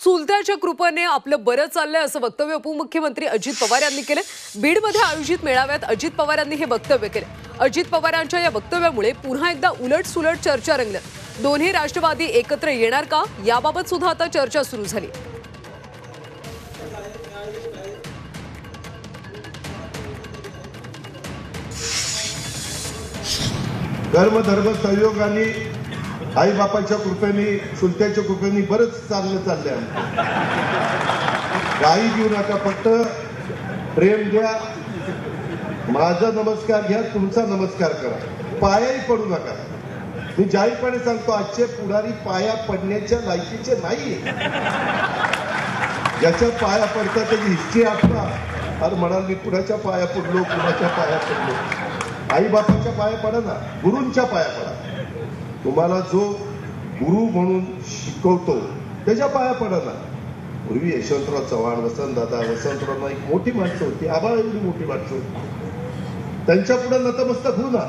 चुलत्याच्या कृपेने आपलं बरं चाललंय असं वक्तव्य उपमुख्यमंत्री अजित पवार यांनी केले। बीडमध्ये आयोजित मेळाव्यात अजित पवार यांनी हे वक्तव्य केले। अजित पवारांच्या या वक्तव्यामुळे पुन्हा एकदा उलटसुलट चर्चा रंगल्या। दोन्ही राष्ट्रवादी एकत्र येणार का याबाबत सुद्धा आता चर्चा सुरू झाली। धर्म धर्म सहयोगाने आई बापाच्या कृपेने चुलत्याच्या कृपेने बरंच चाललंय। काही घेऊ नका, फक्त प्रेम द्या, माझा नमस्कार घ्या, तुमचा नमस्कार करा, पायाही पडू नका। मी जाहीरपणे सांगतो, आजचे पुढारी पाया पडण्याच्या लायकीचे नाही। ज्याच्या पाया पडतात त्याची हिस्ट्री आठवा। अरे म्हणाल मी कुणाच्या पाया पडलो, कुणाच्या पाया पडलो। आई बापाच्या पाया पडा ना, गुरूंच्या पाया पडा। तुम्हाला जो गुरु म्हणून शिकवतो त्याच्या पाया पडा ना। पूर्वी यशवंतराव चव्हाण, वसंतदादा, वसंतराव नाईक मोठी माणसं होती, आबा एवढी मोठी माणसं होती, त्यांच्या पुढे नतमस्तक होऊ ना।